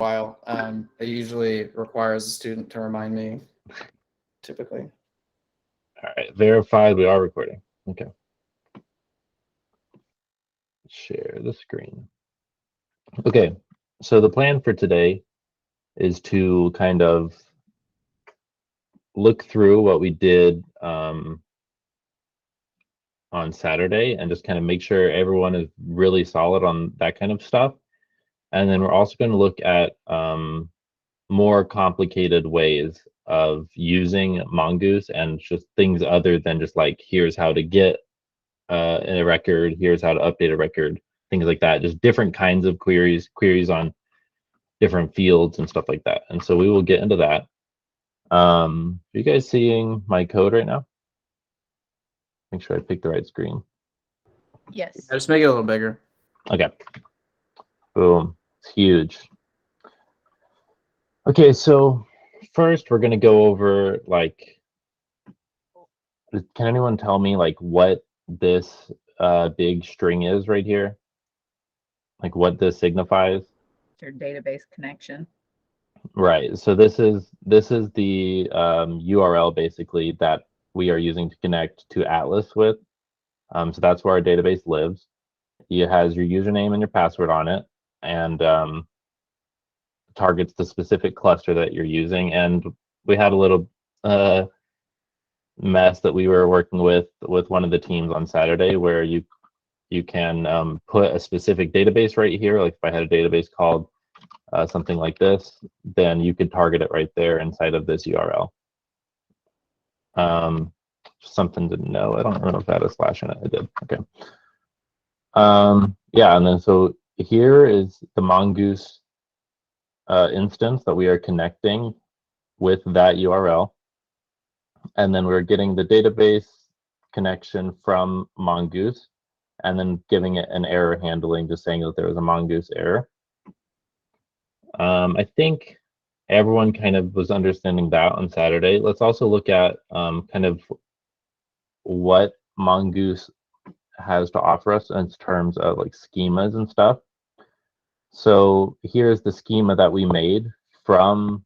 while. It usually requires a student to remind me, typically. All right, verified. We are recording. Okay. Share the screen. Okay, so the plan for today is to kind of look through what we did on Saturday and just kind of make sure everyone is really solid on that kind of stuff. And then we're also going to look at more complicated ways of using Mongoose and just things other than just like, here's how to get a record, here's how to update a record, things like that. Just different kinds of queries on different fields and stuff like that. And so we will get into that. Are you guys seeing my code right now? Make sure I pick the right screen. Yes. Just make it a little bigger. Okay. Boom. It's huge. Okay, so first we're going to go over, like, can anyone tell me like what this big string is right here? Like what this signifies? Your database connection. Right. So this is the URL basically that we are using to connect to Atlas with. So that's where our database lives. It has your username and your password on it, and targets the specific cluster that you're using. And we had a little mess that we were working with one of the teams on Saturday, where you can put a specific database right here. Like if I had a database called something like this, then you could target it right there inside of this URL. Something to know. I don't know if I had a slash in it. I did. Okay. Yeah, and then so here is the Mongoose instance that we are connecting with that URL. And then we're getting the database connection from Mongoose, and then giving it an error handling, just saying that there was a Mongoose error. I think everyone kind of was understanding that on Saturday. Let's also look at kind of what Mongoose has to offer us in terms of like schemas and stuff. So here's the schema that we made from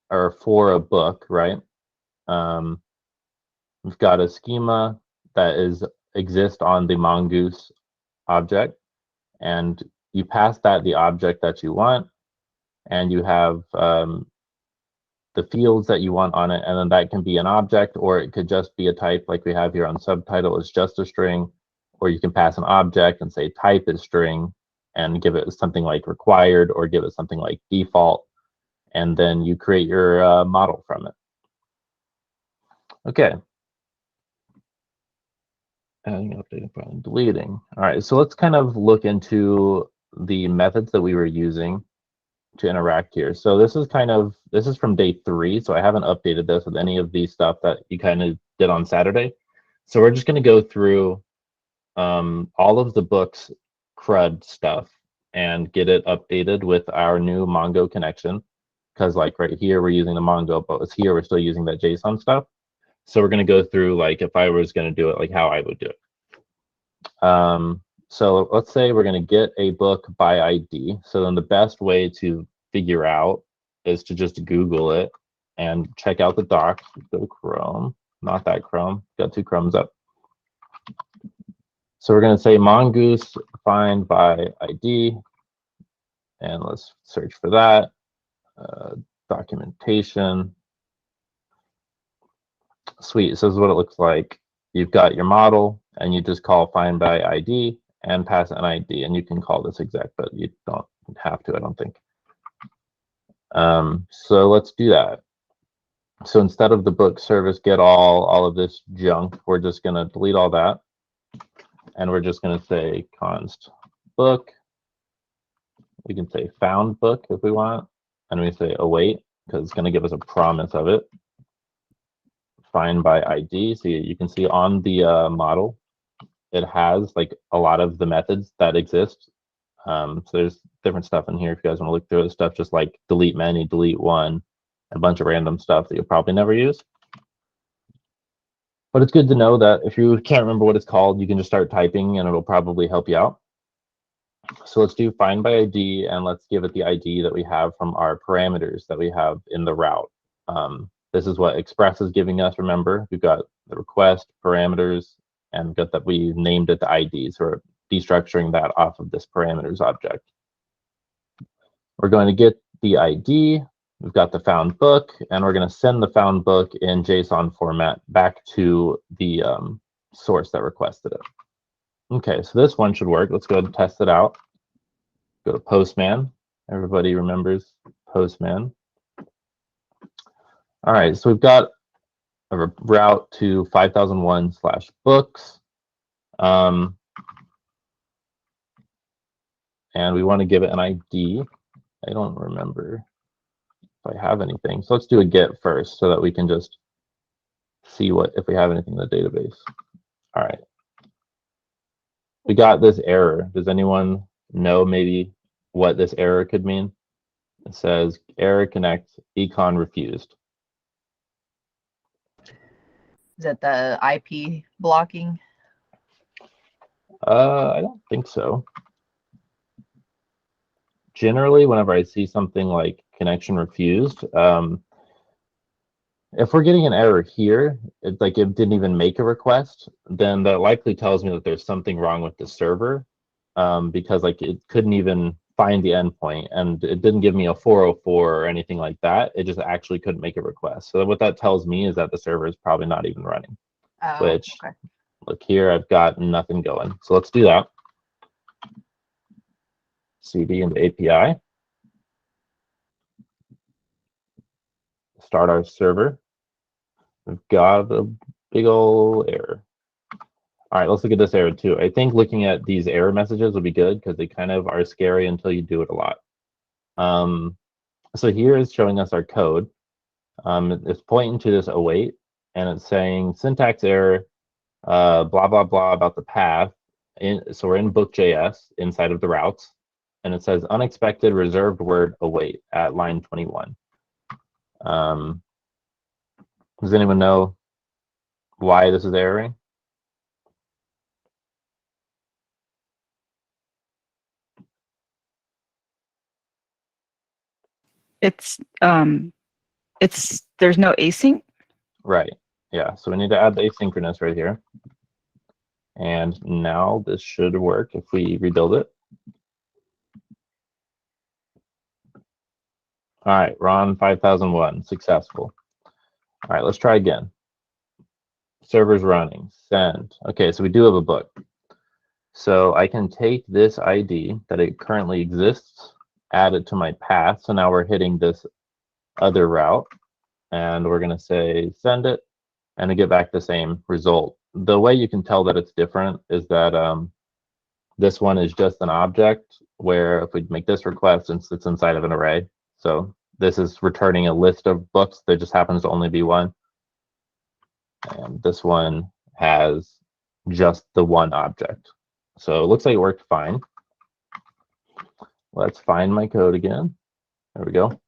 or for a book, right? We've got a schema that exists on the Mongoose object, and you pass that the object that you want, and you have the fields that you want on it, and then that can be an object, or it could just be a type like we have here on subtitle. It's just a string, or you can pass an object and say type is string and give it something like required, or give it something like default, and then you create your model from it. Okay. Adding, updating, filing, deleting. All right, so let's kind of look into the methods that we were using to interact here. So this is from day 3, so I haven't updated this with any of the stuff that you kind of did on Saturday. So we're just going to go through all of the book's CRUD stuff and get it updated with our new Mongo connection, because like right here we're using the Mongo, but it's here we're still using that JSON stuff. So we're going to go through, like, if I was going to do it, like how I would do it. So let's say we're going to get a book by ID. So then the best way to figure out is to just Google it and check out the docs. Go to Chrome, not that Chrome. Got 2 Chromes up. So we're going to say Mongoose find by ID, and let's search for that. Documentation. Sweet. So this is what it looks like. You've got your model, and you just call find by ID and pass an ID, and you can call this exec, but you don't have to, I don't think. So let's do that. So instead of the book service get all of this junk, we're just going to delete all that, and we're just going to say const book. We can say found book if we want, and we say await because it's going to give us a promise of it. Find by ID. So you can see on the model, it has like a lot of the methods that exist. So there's different stuff in here if you guys want to look through it. Stuff just like delete many, delete one, a bunch of random stuff that you'll probably never use. But it's good to know that if you can't remember what it's called, you can just start typing and it'll probably help you out. So let's do find by ID, and let's give it the ID that we have from our parameters that we have in the route. This is what Express is giving us. Remember, we've got the request, parameters, and we've got that we named it the ID. So we're destructuring that off of this parameters object. We're going to get the ID. We've got the found book, and we're going to send the found book in JSON format back to the source that requested it. Okay, so this one should work. Let's go ahead and test it out. Go to Postman. Everybody remembers Postman. All right, so we've got a route to 5001/books. And we want to give it an ID. I don't remember if I have anything. So let's do a get first so that we can just see if we have anything in the database. All right. We got this error. Does anyone know maybe what this error could mean? It says error connect econ refused. Is that the IP blocking? I don't think so. Generally, whenever I see something like connection refused, if we're getting an error here, it's like it didn't even make a request, then that likely tells me that there's something wrong with the server, because like it couldn't even find the endpoint, and it didn't give me a 404 or anything like that. It just actually couldn't make a request. So what that tells me is that the server is probably not even running. Oh, Which, okay. look here, I've got nothing going. So let's do that. CD into API. Start our server. We've got a big old error. All right, let's look at this error too. I think looking at these error messages would be good because they kind of are scary until you do it a lot. So here is showing us our code. It's pointing to this await, and it's saying syntax error, blah, blah, blah about the path. So we're in book.js inside of the routes, and it says unexpected reserved word await at line 21. Does anyone know why this is erroring? It's there's no async. Right. Yeah. So we need to add the asynchronous right here. And now this should work if we rebuild it. All right, we're on 5001, successful. All right, let's try again. Server's running, send. Okay, so we do have a book. So I can take this ID that it currently exists, add it to my path. So now we're hitting this other route, and we're going to say send it, and to get back the same result. The way you can tell that it's different is that this one is just an object, where if we make this request, it's inside of an array. So this is returning a list of books. There just happens to only be one. And this one has just the one object. So it looks like it worked fine. Let's find my code again. There we go.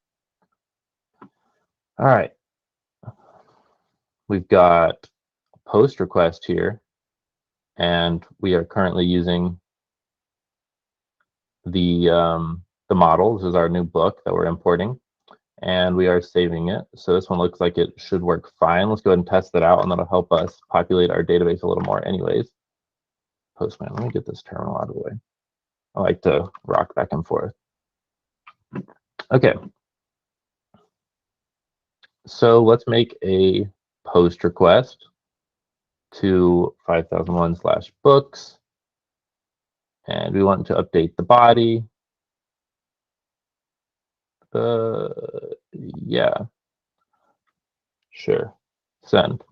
All right. We've got a post request here, and we are currently using the model. This is our new book that we're importing, and we are saving it. So this one looks like it should work fine. Let's go ahead and test it out, and that'll help us populate our database a little more anyways. Postman, let me get this terminal out of the way. I like to rock back and forth. Okay. So let's make a post request to 5001/books. And we want to update the body. Yeah. Sure. Send.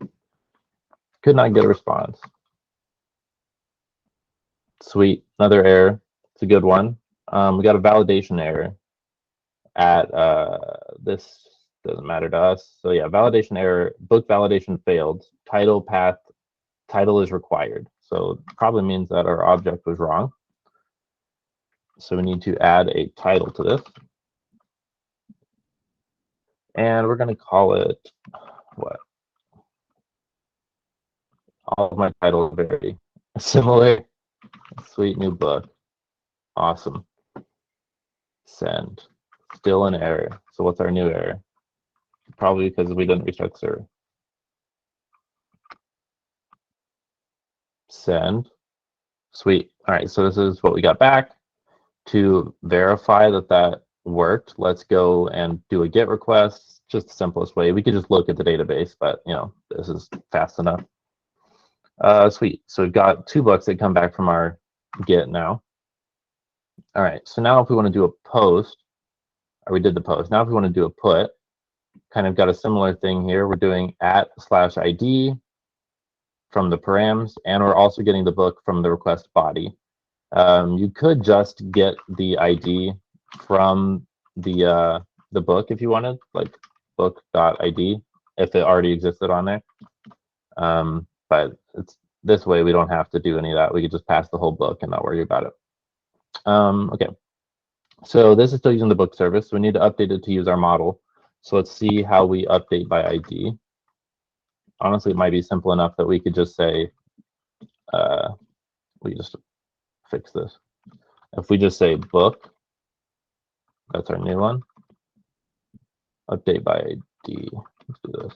Could not get a response. Sweet. Another error. It's a good one. We got a validation error at this doesn't matter to us. So yeah, validation error, book validation failed. Title path, title is required. So it probably means that our object was wrong. So we need to add a title to this. And we're going to call it what? All of my titles are very similar. Sweet new book. Awesome. Send. Still an error. So what's our new error? Probably because we didn't restart the server. Send. Sweet. All right, so this is what we got back. To verify that that worked, let's go and do a GET request. Just the simplest way. We could just look at the database, but you know, this is fast enough. Sweet. So we've got 2 books that come back from our GET now. All right, so now if we want to do a post, or we did the post, now if we want to do a put, kind of got a similar thing here. We're doing @/ID from the params, and we're also getting the book from the request body. You could just get the ID from the book if you wanted, like book.id, if it already existed on there. But it's this way we don't have to do any of that. We could just pass the whole book and not worry about it. Okay, so this is still using the book service. So we need to update it to use our model. So let's see how we update by ID. Honestly, it might be simple enough that we could just say, we just fix this. If we just say book, that's our new one. Update by ID. Let's do this.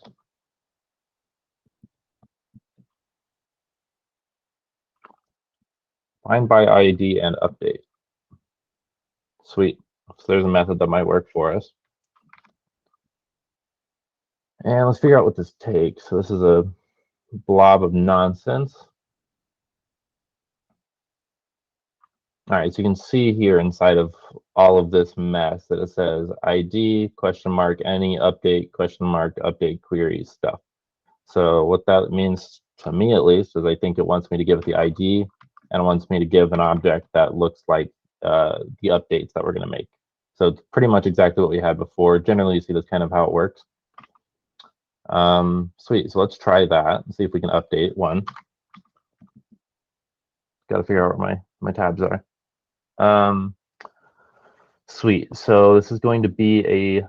Find by ID and update. Sweet. So there's a method that might work for us. And let's figure out what this takes. So this is a blob of nonsense. All right, so you can see here inside of all of this mess that it says ID, any update, update query stuff. So what that means to me at least is I think it wants me to give it the ID and it wants me to give an object that looks like the updates that we're going to make. So it's pretty much exactly what we had before. Generally, you see that's kind of how it works. Sweet, so let's try that and see if we can update one. Got to figure out where my tabs are. Sweet, so this is going to be a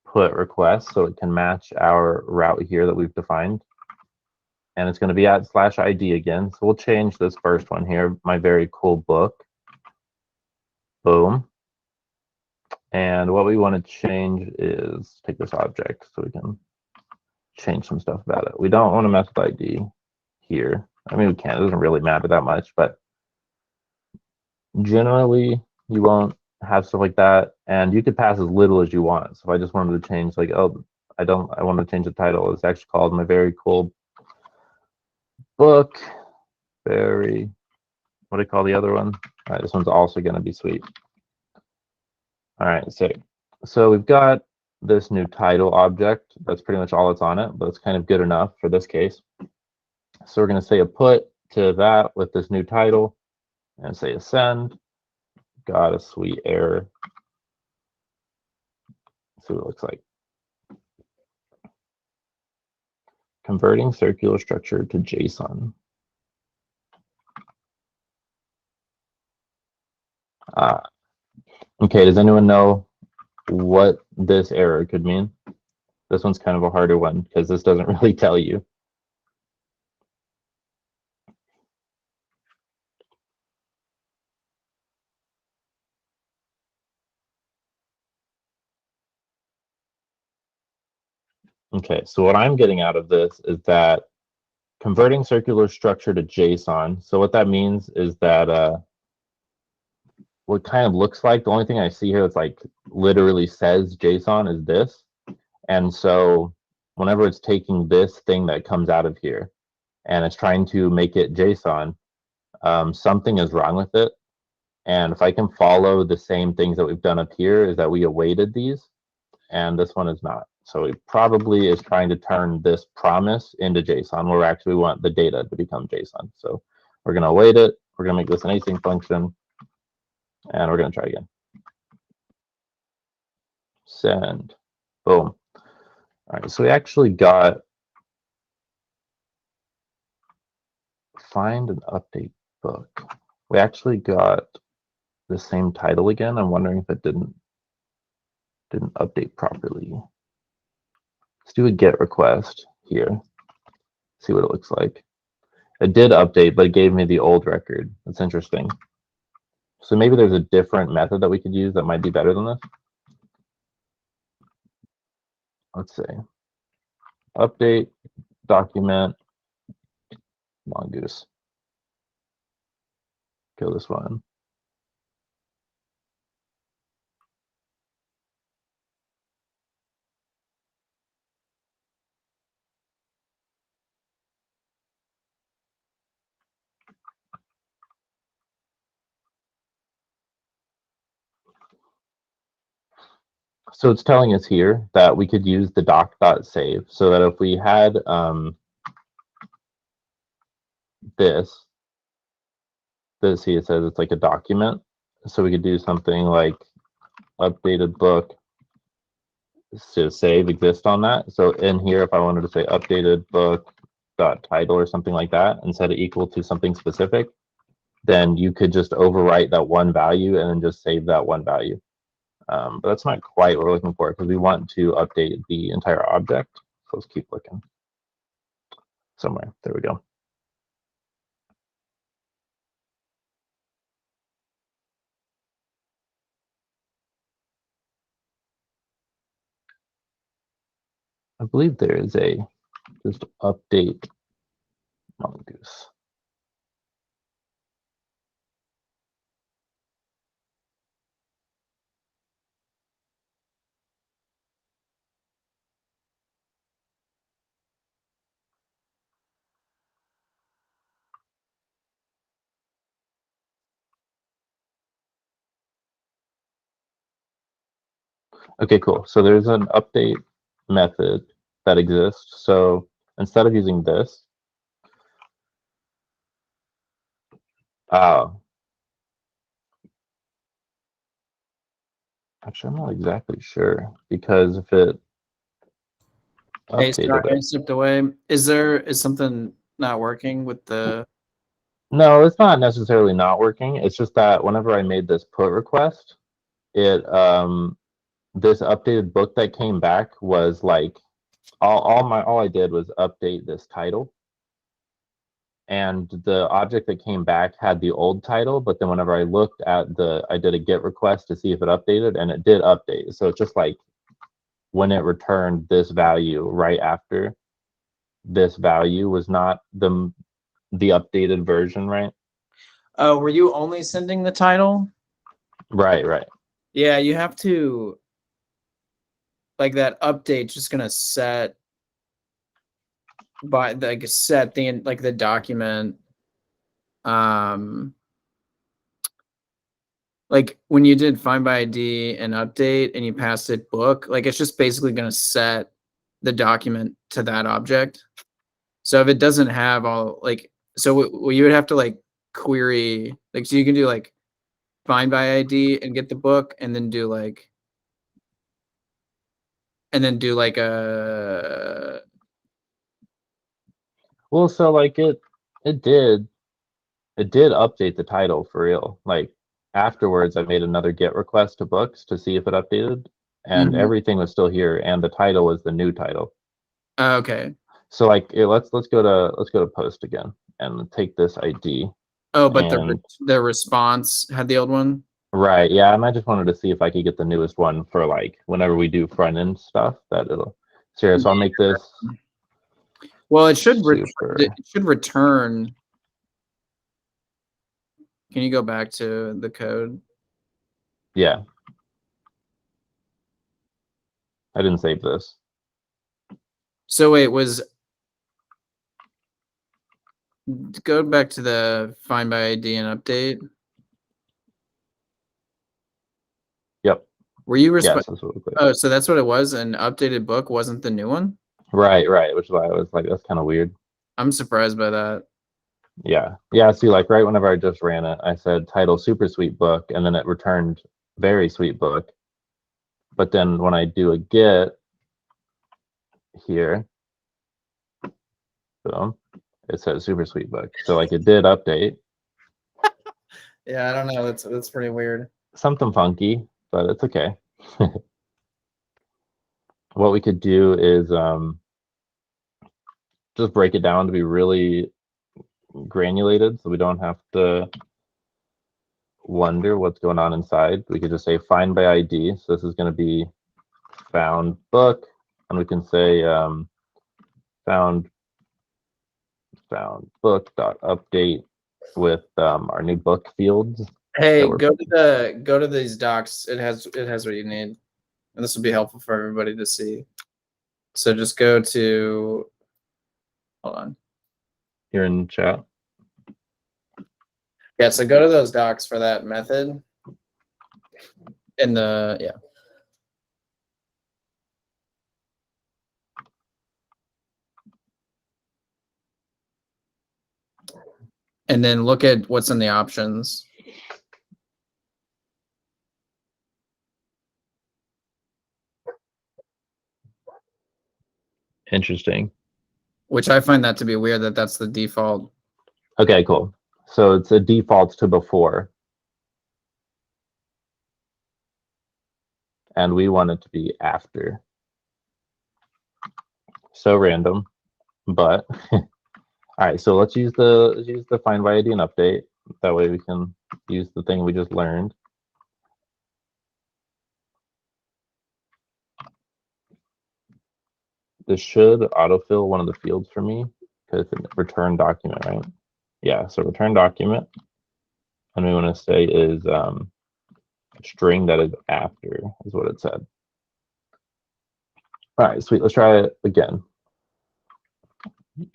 put request, so it can match our route here that we've defined. And it's going to be @/ID again. So we'll change this first one here, my very cool book. Boom. And what we want to change is take this object so we can change some stuff about it. We don't want to mess with ID here. I mean, we can. It doesn't really matter that much, but generally you won't have stuff like that, and you could pass as little as you want. So if I just wanted to change, like, oh, I want to change the title. It's actually called My Very Cool Book. What do you call the other one? All right, this one's also going to be sweet. All right, so we've got this new title object. That's pretty much all that's on it, but it's kind of good enough for this case. So we're going to say a put to that with this new title and say a send. Got a sweet error. Let's see what it looks like. Converting circular structure to JSON. Okay, does anyone know what this error could mean? This one's kind of a harder one because this doesn't really tell you. Okay, so what I'm getting out of this is that converting circular structure to JSON. So what that means is that what kind of looks like, the only thing I see here that's like literally says JSON is this. And so whenever it's taking this thing that comes out of here and it's trying to make it JSON, something is wrong with it. And if I can follow the same things that we've done up here, is that we awaited these, and this one is not. So it probably is trying to turn this promise into JSON, where actually we want the data to become JSON. So we're going to await it. We're going to make this an async function, and we're going to try again. Send. Boom. All right, so we actually got find and update book. We actually got the same title again. I'm wondering if it didn't update properly. Let's do a GET request here. See what it looks like. It did update, but it gave me the old record. That's interesting. So maybe there's a different method that we could use that might be better than this. Let's say update document mongoose. Kill this one. So it's telling us here that we could use the doc.save so that if we had this, see, it says it's like a document. So we could do something like updated book to save exist on that. So in here, if I wanted to say updated book dot title or something like that and set it equal to something specific, then you could just overwrite that one value and then just save that one value. But that's not quite what we're looking for because we want to update the entire object. So let's keep looking somewhere. There we go. I believe there is a just update mongoose. Okay, cool. So there's an update method that exists. So instead of using this, actually, I'm not exactly sure because if it Hey, updated sorry, I it. stepped away. Is something not working with the? No, it's not necessarily not working. It's just that whenever I made this put request, it this updated book that came back was like all I did was update this title. And the object that came back had the old title, but then whenever I looked at I did a get request to see if it updated, and it did update. So it's just like when it returned this value right after this value was not the updated version, right? Oh, were you only sending the title? Right, right. Yeah, you have to. Like that update's just gonna set by like set the like the document. Like when you did find by ID and update and you passed it book, like it's just basically gonna set the document to that object. So if it doesn't have all like, so you would have to like query, like, so you can do like find by ID and get the book and then do like, a, Well, so like it did update the title for real. Like afterwards, I made another get request to books to see if it updated, and Mhm. everything was still here, and the title was the new title. Okay. So like let's go to post again and take this ID. Oh, but And the response had the old one? right, yeah, and I just wanted to see if I could get the newest one for like whenever we do front end stuff that it'll. So I'll make this Well, it should super. it should return. Can you go back to the code? Yeah. I didn't save this. So wait, go back to the find by ID and update. Yep. Were you Yes, Oh, so that's what it was. An updated book wasn't the new one? right, which is why I was like, that's kind of weird. I'm surprised by that. Yeah. See, like right whenever I just ran it, I said title super sweet book, and then it returned very sweet book. But then when I do a get here, boom, it says super sweet book. So like it did update. Yeah, I don't know. That's pretty weird. Something funky, but it's okay. What we could do is just break it down to be really granulated so we don't have to wonder what's going on inside, we could just say find by ID. So this is going to be found book, and we can say found book dot update with our new book fields. Hey, we're- go to these docs. It has what you need, and this will be helpful for everybody to see. So just go to, hold on. Here in chat. Yeah, so go to those docs for that method. In the, yeah. And then look at what's in the options. Interesting. Which I find that to be weird that that's the default. Okay, cool. So it's a default to before. And we want it to be after. So random, but all right. So let's use the find by ID and update. That way we can use the thing we just learned. This should autofill one of the fields for me because it's a return document, right? Yeah. So return document, and we want to say is string that is after is what it said. All right, sweet. Let's try it again.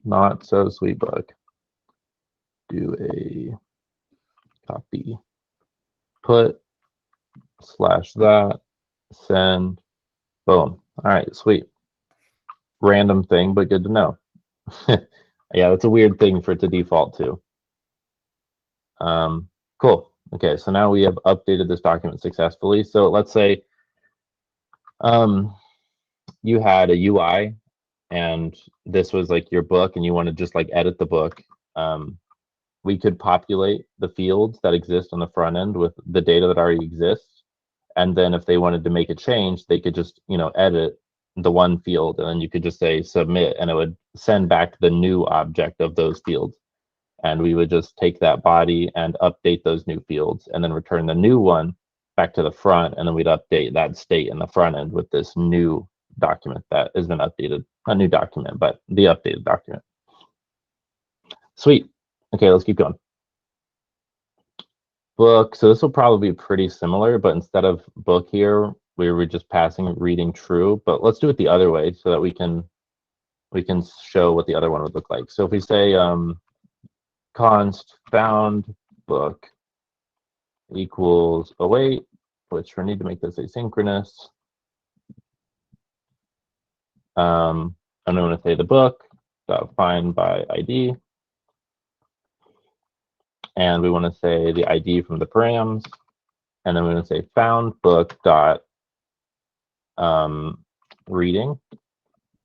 Not so sweet book. Do a copy, put slash that, send, boom. All right, sweet. Random thing, but good to know. Yeah, that's a weird thing for it to default to. Cool. Okay, so now we have updated this document successfully. So let's say you had a UI and this was like your book and you want to just like edit the book. We could populate the fields that exist on the front end with the data that already exists. And then if they wanted to make a change, they could just, edit the one field, and then you could just say submit, and it would send back the new object of those fields. And we would just take that body and update those new fields and then return the new one back to the front. And then we'd update that state in the front end with this new document that has been updated. Not new document, but the updated document. Sweet. Okay, let's keep going. Book. So this will probably be pretty similar, but instead of book here, we were just passing reading true. But let's do it the other way so that we can show what the other one would look like. So if we say const found book equals await, which we need to make this asynchronous. I'm going to say the book dot find by ID. And we want to say the ID from the params. And then we're going to say found book dot reading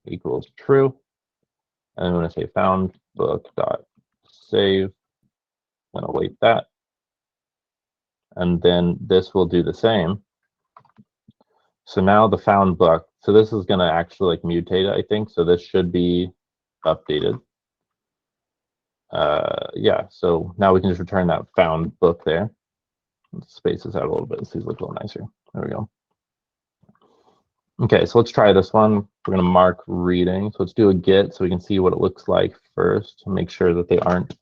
equals true. And then we're going to say found book dot save. I'm going to await that. And then this will do the same. So now the found book. So this is going to actually like mutate, I think. So this should be updated. Yeah, so now we can just return that found book there. Let's space this out a little bit so these look a little nicer. There we go. Okay, so let's try this one. We're going to mark reading. So let's do a get so we can see what it looks like first to make sure that they aren't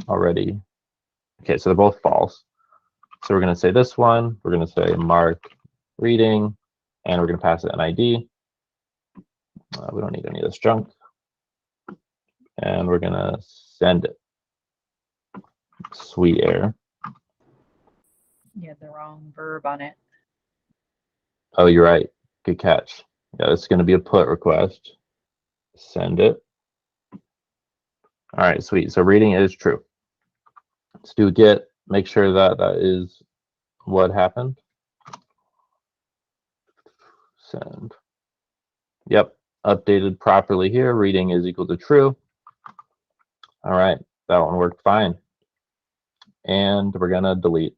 already. Okay, so they're both false. So we're going to say this one. We're going to say mark reading, and we're going to pass it an ID. We don't need any of this junk. And we're going to send it. Sweet error. You had the wrong verb on it. Oh, you're right. Good catch. Yeah, it's going to be a put request. Send it. All right, sweet. So reading is true. Let's do get. Make sure that that is what happened. Send. Yep, updated properly here. Reading is equal to true. All right, that one worked fine. And we're going to delete.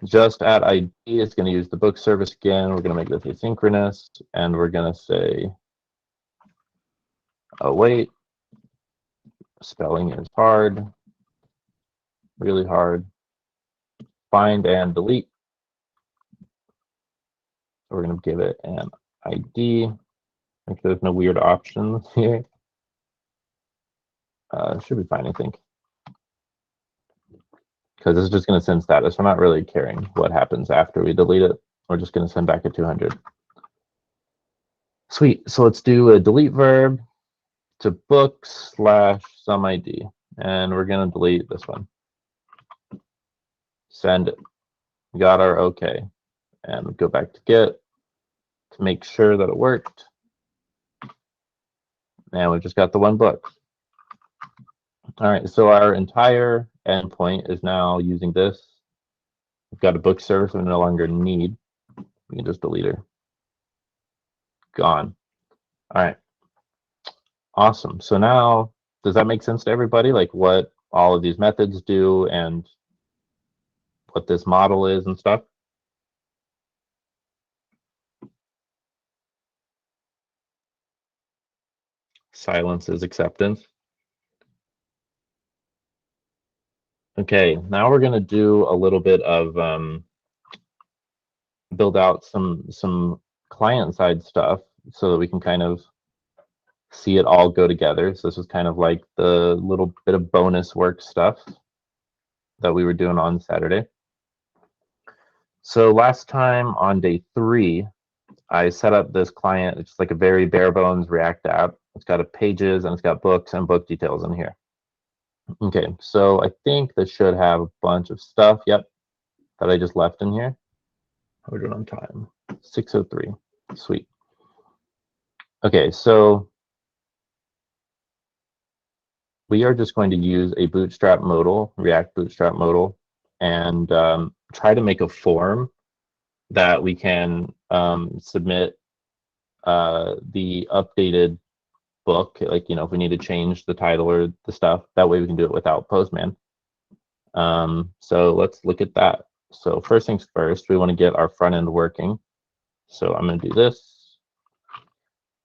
Just add ID. It's going to use the book service again. We're going to make this asynchronous, and we're going to say await. Spelling is hard. really hard. Find and delete. So we're going to give it an ID. Make sure there's no weird options here. Should be fine, I think. Because this is just going to send status. We're not really caring what happens after we delete it. We're just going to send back a 200. Sweet. So let's do a delete verb to book/some ID. And we're going to delete this one. Send it. We got our OK. And go back to Git to make sure that it worked. And we just got the one book. All right, so our entire endpoint is now using this. We've got a book service we no longer need. We can just delete her. Gone. All right. Awesome. So now, does that make sense to everybody? Like what all of these methods do and what this model is and stuff? Silence is acceptance. Okay, now we're going to do a little bit of build out some client-side stuff so that we can kind of see it all go together. So this is kind of like the little bit of bonus work stuff that we were doing on Saturday. So last time on day 3, I set up this client. It's like a very bare bones React app. It's got a pages and it's got books and book details in here. Okay, so I think this should have a bunch of stuff. Yep, that I just left in here. How are we doing on time? 6:03. Sweet. Okay, so we are just going to use a Bootstrap modal, React Bootstrap modal, and try to make a form that we can submit the updated book, like, you know, if we need to change the title or the stuff, that way we can do it without Postman. So let's look at that. So first things first, we want to get our front end working. So I'm going to do this.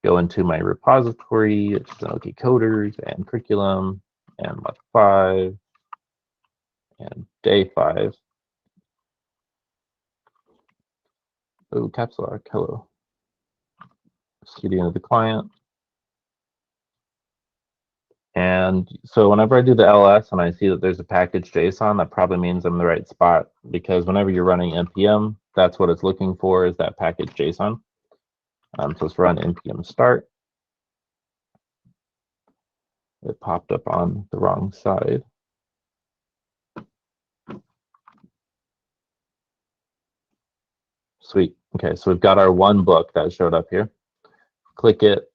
Go into my repository, which is OK Coders and curriculum and month 5 and day 5. Oh, caps lock, hello. CD into the client. And so whenever I do the ls and I see that there's a package JSON, that probably means I'm in the right spot, because whenever you're running npm, that's what it's looking for, is that package JSON. So let's run npm start. It popped up on the wrong side. Sweet. Okay, so we've got our one book that showed up here. Click it.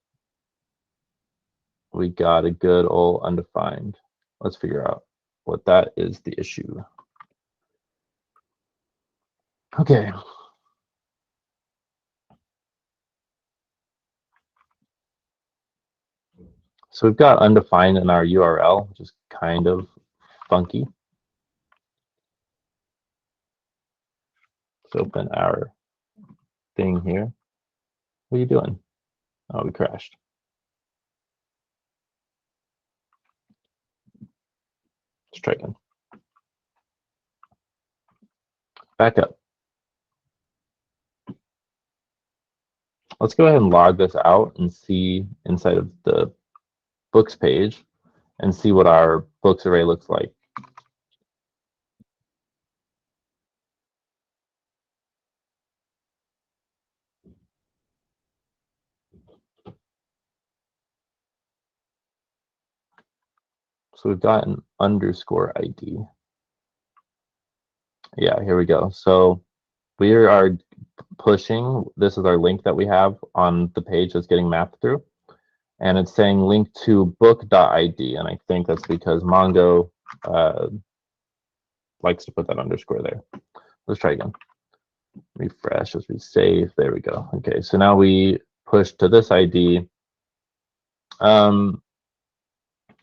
We got a good old undefined. Let's figure out what that is the issue. Okay. So we've got undefined in our URL, which is kind of funky. Let's open our thing here. What are you doing? Oh, we crashed. Let's try again. Back up. Let's go ahead and log this out and see inside of the books page and see what our books array looks like. So we've got an underscore ID. Yeah, here we go. So we are pushing, this is our link that we have on the page that's getting mapped through. And it's saying link to book.id. And I think that's because Mongo likes to put that underscore there. Let's try again. Refresh as we save. There we go. Okay, so now we push to this ID.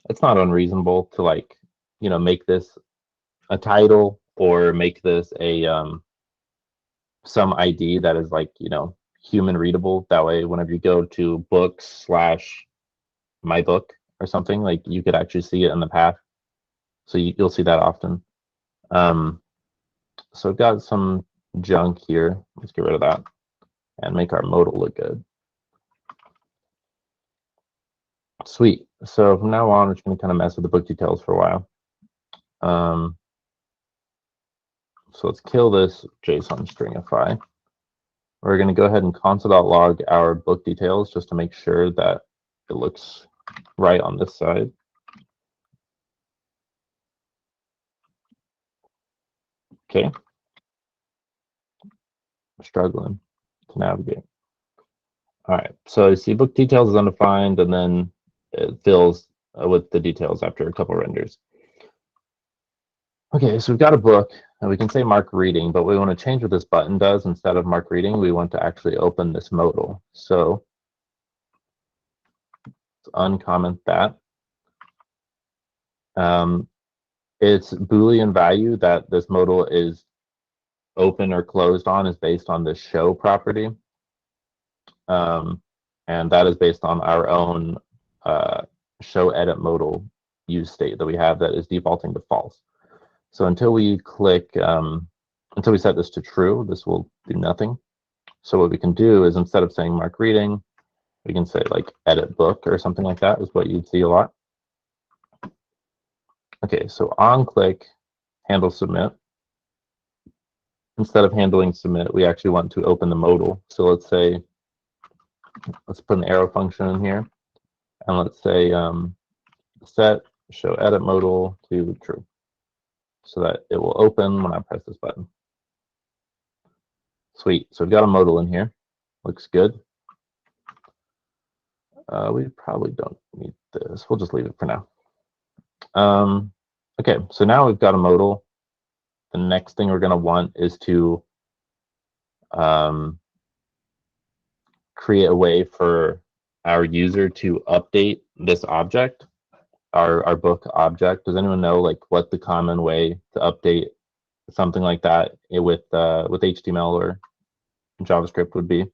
It's not unreasonable to, like, you know, make this a title or make this a some ID that is, like, you know, human readable. That way, whenever you go to books/my book or something, like, you could actually see it in the path. So you'll see that often. So I've got some junk here. Let's get rid of that and make our modal look good. Sweet. So from now on, we're just going to kind of mess with the book details for a while. So let's kill this JSON stringify. We're going to go ahead and console.log our book details just to make sure that it looks right on this side. Okay. We're struggling to navigate. All right. So you see book details is undefined, and then it fills with the details after a couple renders. Okay, so we've got a book, and we can say mark reading, but we want to change what this button does. Instead of mark reading, we want to actually open this modal. So let's uncomment that. Its Boolean value that this modal is open or closed on is based on the show property. And that is based on our own show edit modal use state that we have that is defaulting to false. So until we click, until we set this to true, this will do nothing. So what we can do is instead of saying mark reading, we can say like edit book or something like that is what you'd see a lot. Okay, so on click, handle submit. Instead of handling submit, we actually want to open the modal. So let's say, let's put an arrow function in here, and let's say set show edit modal to true, so that it will open when I press this button. Sweet. So we've got a modal in here. Looks good. We probably don't need this. We'll just leave it for now. Okay, so now we've got a modal. The next thing we're going to want is to create a way for our user to update this object, our book object. Does anyone know like what the common way to update something like that with HTML or JavaScript would be?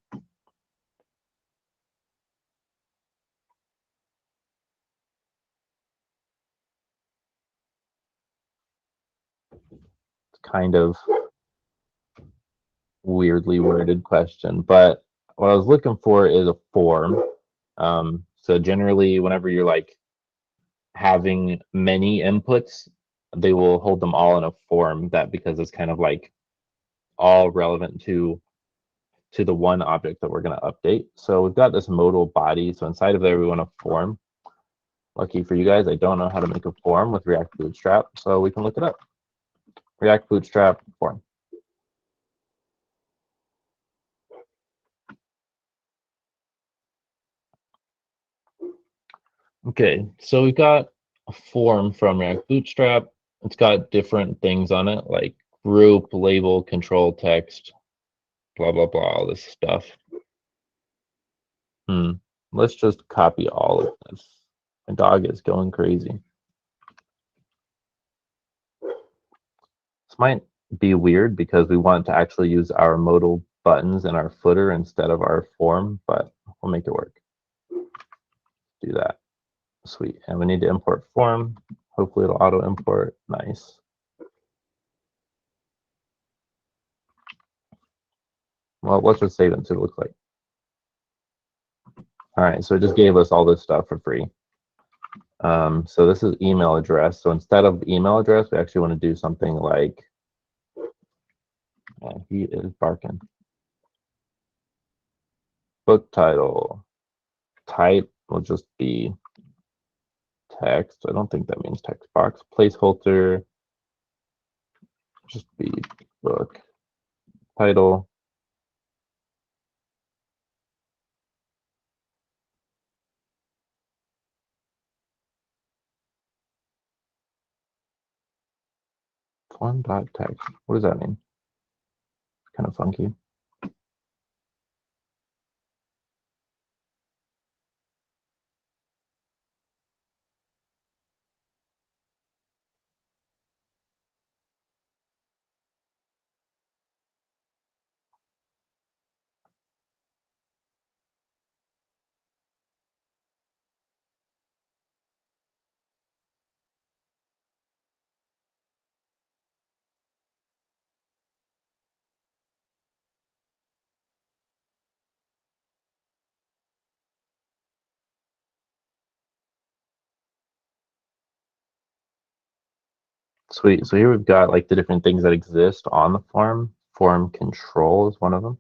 It's kind of weirdly worded question, but what I was looking for is a form. So generally, whenever you're like having many inputs, they will hold them all in a form that because it's kind of like all relevant to the one object that we're going to update. So we've got this modal body. So inside of there, we want a form. Lucky for you guys, I don't know how to make a form with React Bootstrap, so we can look it up. React Bootstrap form. Okay, so we've got a form from React Bootstrap. It's got different things on it, like group, label, control text, blah, blah, blah, all this stuff. Let's just copy all of this. My dog is going crazy. This might be weird because we want to actually use our modal buttons in our footer instead of our form, but we'll make it work. Do that. Sweet. And we need to import form. Hopefully it'll auto import. Nice. Well, let's just save it and see what it looks like. All right, so it just gave us all this stuff for free. So this is email address. So instead of email address, we actually want to do something like, he is barking. Book title. Type will just be text. I don't think that means text box. Placeholder, just be book title. Form.text. What does that mean? Kind of funky. Sweet. So here we've got like the different things that exist on the form. Form control is one of them.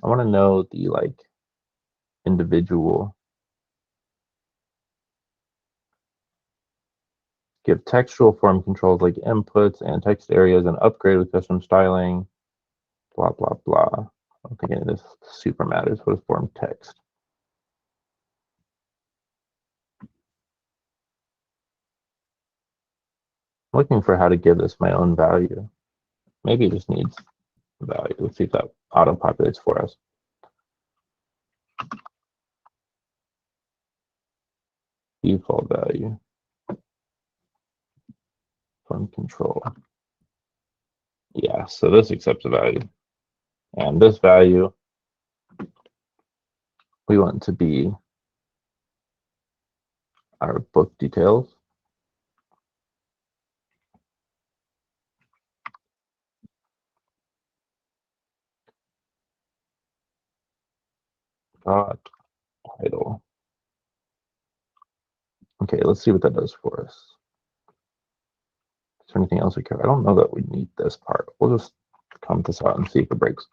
I want to know the like individual. Give textual form controls like inputs and text areas and upgrade with custom styling. Blah, blah, blah. I don't think any of this super matters. What is form text? I'm looking for how to give this my own value. Maybe it just needs value. Let's see if that auto-populates for us. Default value. Form control. Yeah, so this accepts a value. And this value, we want to be our book details. Dot title. Okay, let's see what that does for us. Is there anything else we care? I don't know that we need this part. We'll just comment this out and see if it breaks.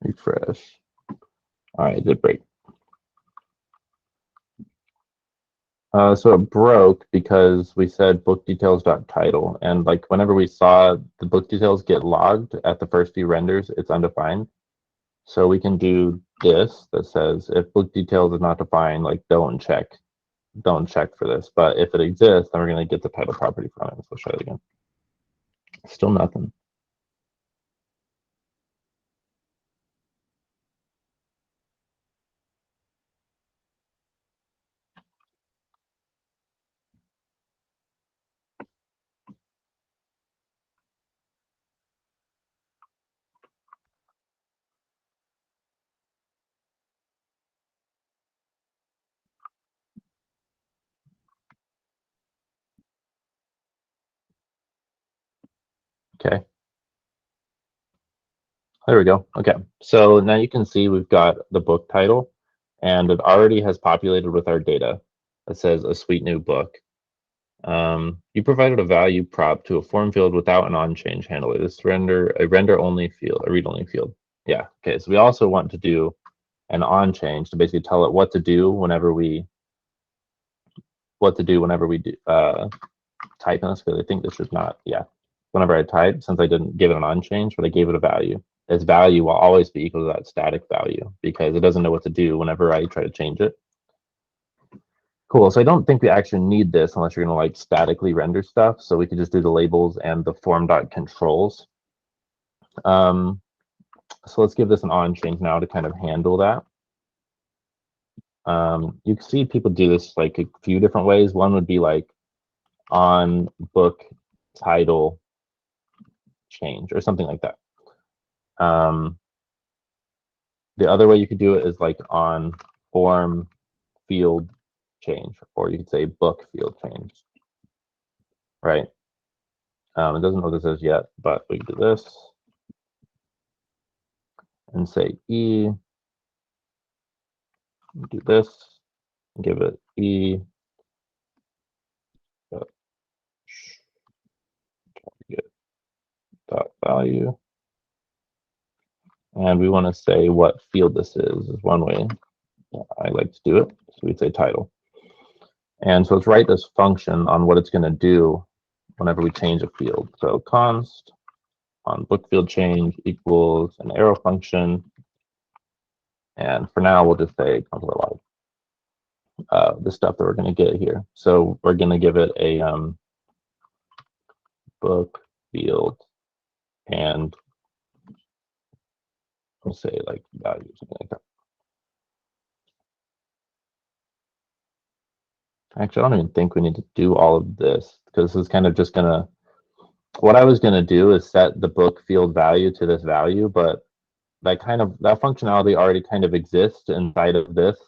Refresh. All right, it did break. So it broke because we said book details.title, and like whenever we saw the book details get logged at the first few renders, it's undefined. So we can do this that says if book details is not defined, like don't check for this. But if it exists, then we're going to get the title property from it. So let's try it again. Still nothing. Okay. There we go. Okay. So now you can see we've got the book title, and it already has populated with our data that says a sweet new book. You provided a value prop to a form field without an on-change handler. This a render-only field, a read-only field. Yeah. Okay. So we also want to do an on-change to basically tell it what to do whenever we do type in this, because I think this is not, yeah. Whenever I type, since I didn't give it an on-change, but I gave it a value, its value will always be equal to that static value because it doesn't know what to do whenever I try to change it. Cool, so I don't think we actually need this unless you're gonna like statically render stuff. So we could just do the labels and the form.controls. So let's give this an on-change now to kind of handle that. You can see people do this like a few different ways. One would be like on book title change or something like that. The other way you could do it is like on form field change, or you could say book field change, right? It doesn't know what this is yet, but we can do this and say E, do this, give it E, get dot value. And we want to say what field this is one way I like to do it. So we'd say title. And so let's write this function on what it's going to do whenever we change a field. So const on book field change equals an arrow function. And for now, we'll just say console log the stuff that we're going to get here. So we're going to give it a book field, and we'll say like value, something like that. Actually, I don't even think we need to do all of this because this is kind of just going to, what I was going to do is set the book field value to this value, but that functionality already kind of exists inside of this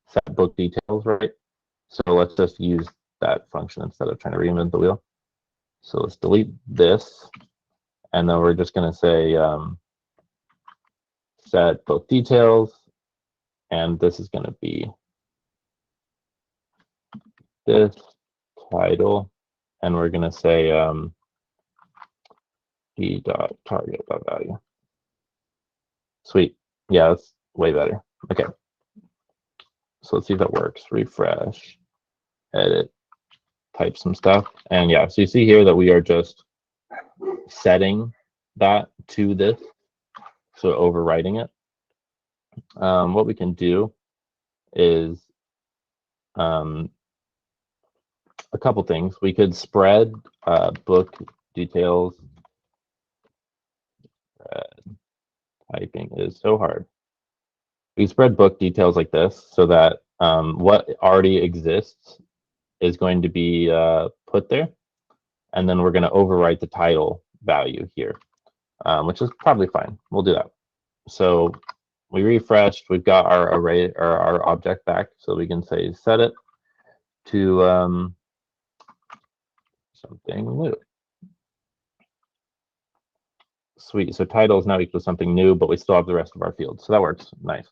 set book details, right? So let's just use that function instead of trying to reinvent the wheel. So let's delete this, and then we're just going to say set book details, and this is going to be this title, and we're going to say p.target.value. Sweet. Yeah, that's way better. Okay. So let's see if that works. Refresh, edit, type some stuff. And yeah, so you see here that we are just setting that to this. So overwriting it. What we can do is a couple things. We could spread book details. Typing is so hard. We spread book details like this so that what already exists is going to be put there. And then we're going to overwrite the title value here, which is probably fine. We'll do that. So we refreshed. We've got our array or our object back. So we can say set it to something new. Sweet. So title is now equal to something new, but we still have the rest of our fields. So that works. Nice.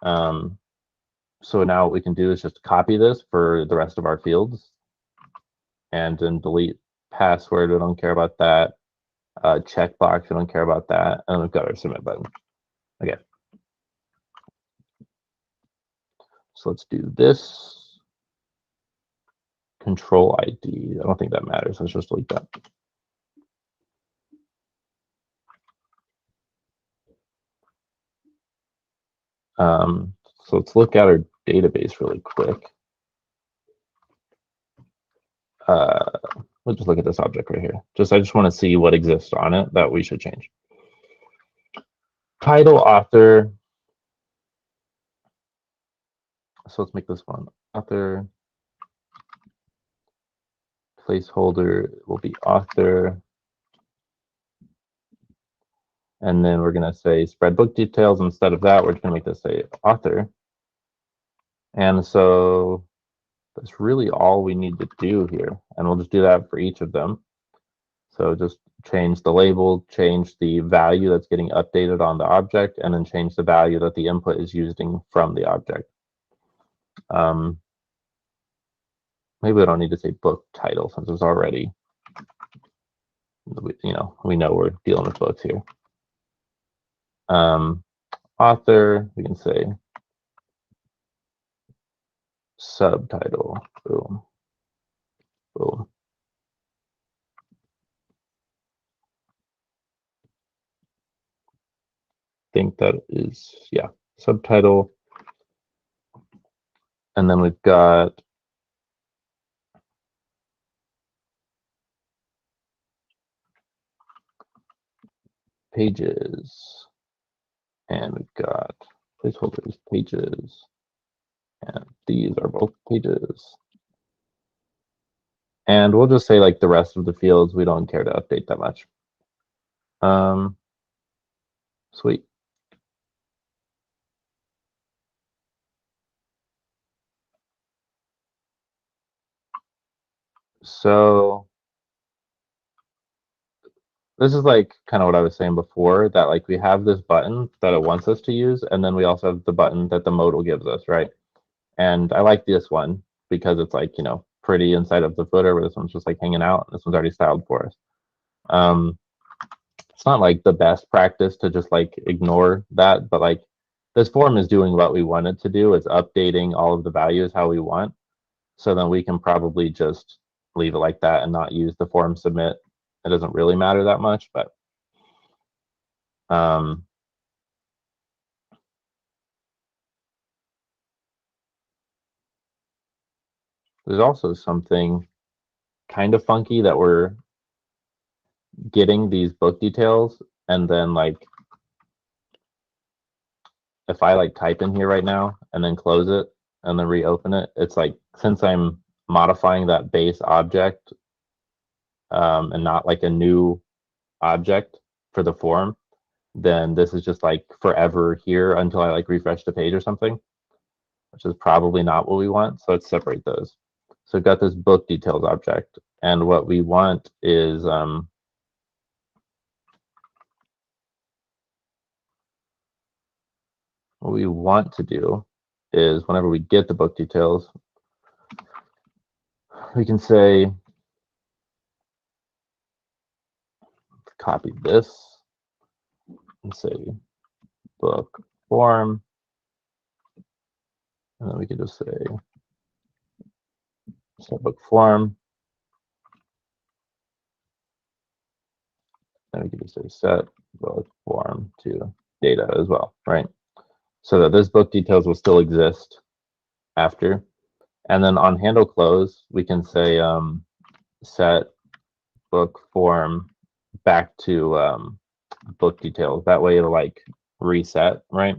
So now what we can do is just copy this for the rest of our fields and then delete password. We don't care about that. Checkbox, we don't care about that. And we've got our submit button. Okay. So let's do this. Control ID. I don't think that matters. Let's just delete that. So let's look at our database really quick. We'll just look at this object right here. I just want to see what exists on it that we should change. Title, author. So let's make this one author. Placeholder will be author. And then we're going to say spread book details. Instead of that, we're just going to make this say author. And so that's really all we need to do here. And we'll just do that for each of them. So just change the label, change the value that's getting updated on the object, and then change the value that the input is using from the object. Maybe we don't need to say book title since it's already, we know we're dealing with books here. Author, we can say subtitle. Boom. Boom. Think that is, yeah, subtitle. And then we've got pages, and we've got placeholders, pages, and these are both pages. And we'll just say like the rest of the fields, we don't care to update that much. Sweet. So this is like kind of what I was saying before, that like we have this button that it wants us to use, and then we also have the button that the modal gives us, right? And I like this one because it's like, pretty inside of the footer, where this one's just like hanging out. This one's already styled for us. It's not like the best practice to just like ignore that, but like this form is doing what we want it to do. It's updating all of the values how we want. So then we can probably just leave it like that and not use the form submit. It doesn't really matter that much, but there's also something kind of funky that we're getting these book details, and then like if I like type in here right now and then close it and then reopen it, it's like, since I'm modifying that base object and not like a new object for the form, then this is just like forever here until I like refresh the page or something, which is probably not what we want. So let's separate those. So we've got this book details object, and what we want is what we want to do is whenever we get the book details, we can say, copy this and say book form. And then we could just say set book form. And we could just say set book form to data as well, right? So that this book details will still exist after. And then on handle close, we can say set book form back to book details. That way it'll like reset, right?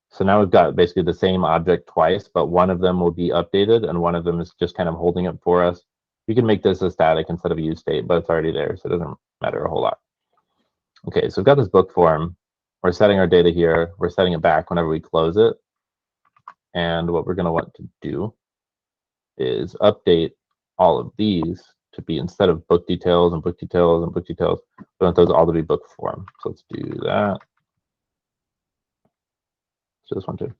So now we've got basically the same object twice, but one of them will be updated and one of them is just kind of holding it for us. You can make this a static instead of a use state, but it's already there, so it doesn't matter a whole lot. Okay, so we've got this book form. We're setting our data here. We're setting it back whenever we close it. And what we're going to want to do is update all of these to be, instead of book details and book details and book details, we want those all to be book form. So let's do that. So this one too.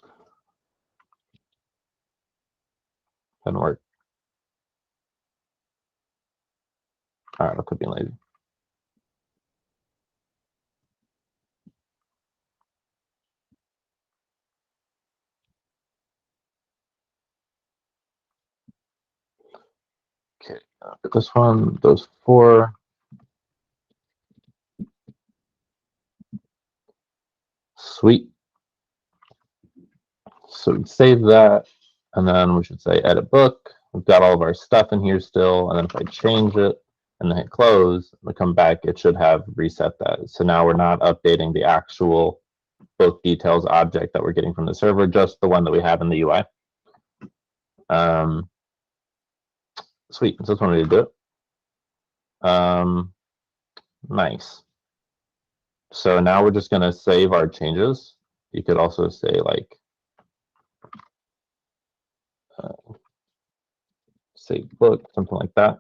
Doesn't work. All right, I could be lazy. Okay, this one, those four. Sweet. So we save that, and then we should say edit book. We've got all of our stuff in here still, and then if I change it and then hit close, and we come back, it should have reset that. So now we're not updating the actual book details object that we're getting from the server, just the one that we have in the UI. Sweet, so that's one way to do it. Nice. So now we're just going to save our changes. You could also say like save book, something like that.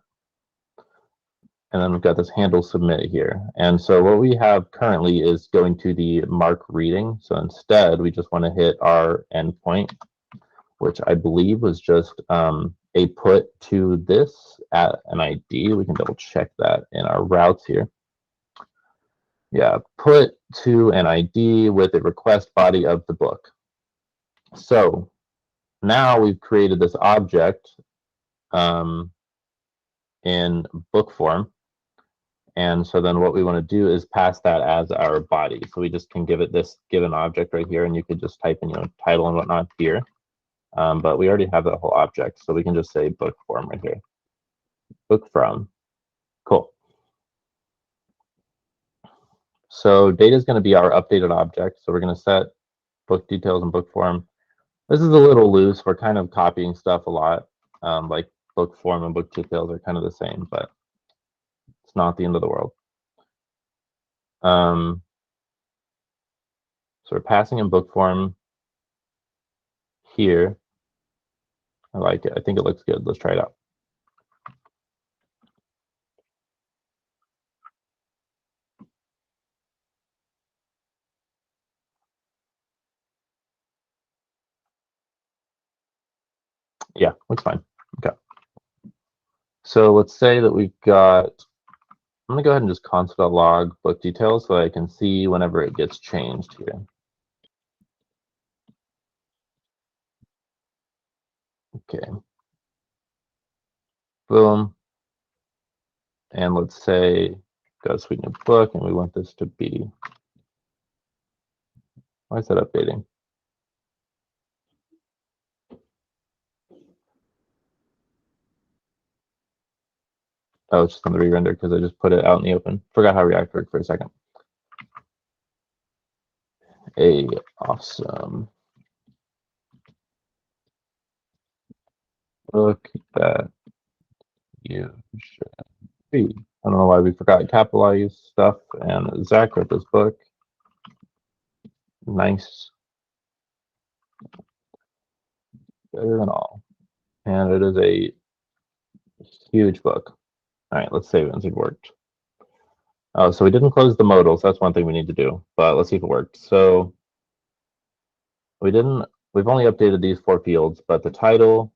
And then we've got this handle submit here. And so what we have currently is going to the mark reading. So instead, we just want to hit our endpoint, which I believe was just a put to this at an ID. We can double check that in our routes here. Yeah, put to an ID with a request body of the book. So now we've created this object in book form. And so then what we want to do is pass that as our body. So we just can give it this given object right here, and you could just type in, you know, title and whatnot here. But we already have that whole object, so we can just say book form right here. Book from. Cool. So data is going to be our updated object. So we're going to set book details and book form. This is a little loose. We're kind of copying stuff a lot. Like book form and book details are kind of the same, but it's not the end of the world. So we're passing in book form here. I like it. I think it looks good. Let's try it out. Yeah, looks fine. Okay. So let's say that we've got, I'm going to go ahead and just console.log book details so I can see whenever it gets changed here. Okay. Boom. And let's say got a sweet new book and we want this to be, why is that updating? Oh, it's just on the re-render because I just put it out in the open. Forgot how React worked for a second. Awesome book that you should read. I don't know why we forgot to capitalize stuff. And Zach wrote this book. Nice. Better than all. And it is a huge book. All right, let's save it and see if it worked. Oh, so we didn't close the modal, so that's one thing we need to do. But let's see if it worked. So we've only updated these 4 fields, but the title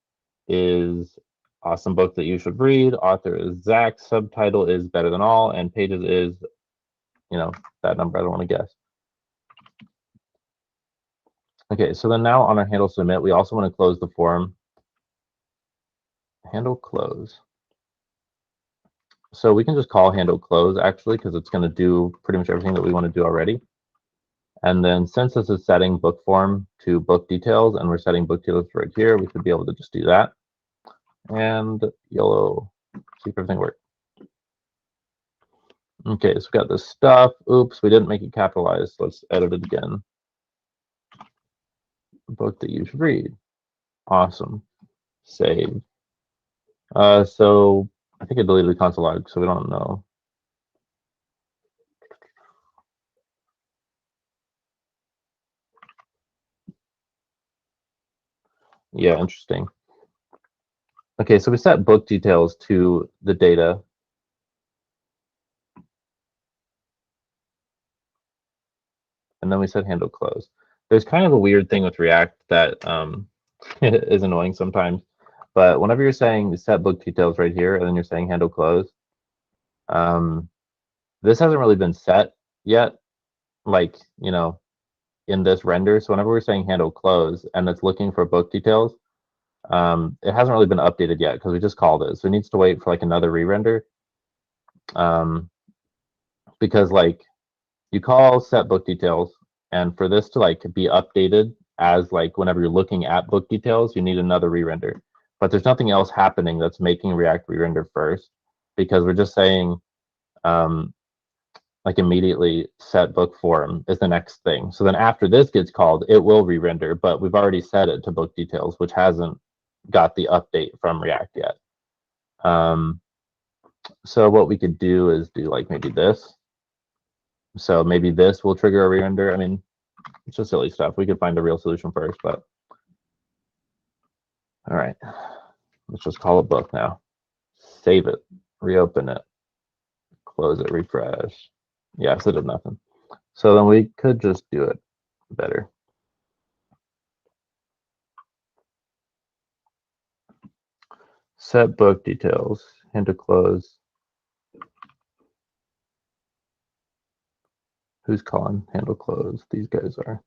is Awesome book that you should read. Author is Zach. Subtitle is Better Than All, and pages is, that number I don't want to guess. Okay, so then now on our handle submit, we also want to close the form. Handle close. So we can just call handle close actually, because it's going to do pretty much everything that we want to do already. And then since this is setting book form to book details, and we're setting book details right here, we should be able to just do that. And YOLO, see if everything works. Okay, so we got this stuff. Oops, we didn't make it capitalized. Let's edit it again. Book that you should read. Awesome. Save. So I think I deleted the console log, so we don't know. Yeah, interesting. Okay, so we set book details to the data. And then we said handle close. There's kind of a weird thing with React that is annoying sometimes. But whenever you're saying set book details right here, and then you're saying handle close, this hasn't really been set yet, like, in this render. So whenever we're saying handle close and it's looking for book details, it hasn't really been updated yet because we just called it. So it needs to wait for like another re-render. Because like you call set book details, and for this to like be updated as like whenever you're looking at book details, you need another re-render. But there's nothing else happening that's making React re-render first, because we're just saying like immediately set book form is the next thing. So then after this gets called, it will re-render, but we've already set it to book details, which hasn't got the update from React yet. So what we could do is do like maybe this. So maybe this will trigger a re-render. I mean, it's just silly stuff. We could find a real solution first, but all right. Let's just call it book now. Save it, reopen it, close it, refresh. Yeah, so it did nothing. So then we could just do it better. Set book details, handle close. Who's calling handle close? These guys are.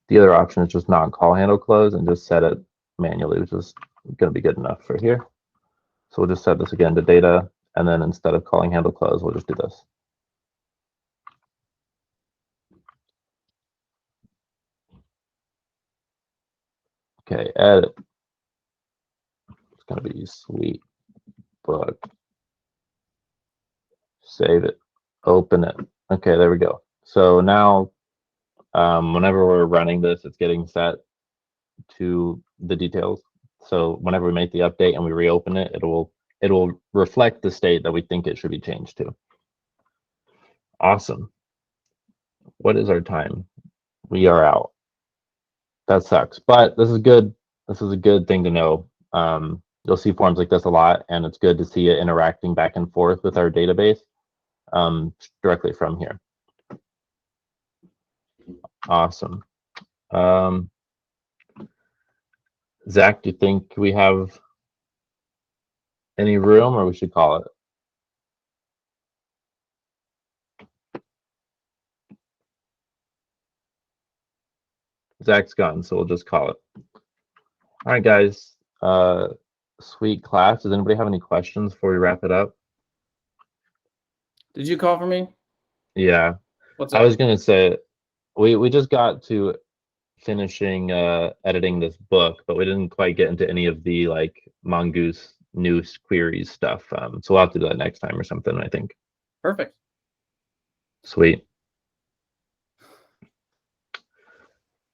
The other option is just not call handle close and just set it manually, which is going to be good enough for here. So we'll just set this again to data, and then instead of calling handle close, we'll just do this. Okay, edit. It's going to be sweet book. Save it, open it. Okay, there we go. So now whenever we're running this, it's getting set to the details. So whenever we make the update and we reopen it, it'll reflect the state that we think it should be changed to. Awesome. What is our time? We are out. That sucks, but this is good. This is a good thing to know. You'll see forms like this a lot, and it's good to see it interacting back and forth with our database directly from here. Awesome. Zach, do you think we have any room, or we should call it? Zach's gone, so we'll just call it. All right, guys. Sweet class. Does anybody have any questions before we wrap it up? Did you call for me? Yeah. What's up? I was gonna say we just got to finishing editing this book, but we didn't quite get into any of the like Mongoose new queries stuff. So we'll have to do that next time or something, I think. Perfect. Sweet.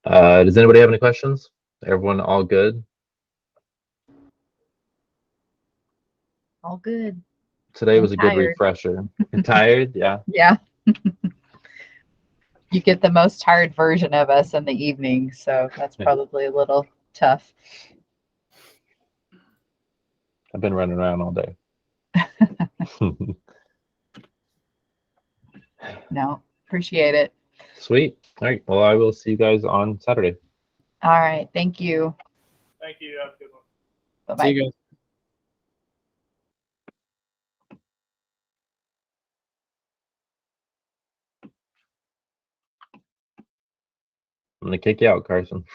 Does anybody have any questions? Everyone all good? All good. Today I'm was a good tired. refresher. You're tired? Yeah. Yeah. You get the most tired version of us in the evening, so that's probably a little tough. I've been running around all day. No, appreciate it. Sweet. All right. Well, I will see you guys on Saturday. All right. Thank you. Thank you. Have a good one. Bye See bye. you guys. I'm gonna kick you out, Carson.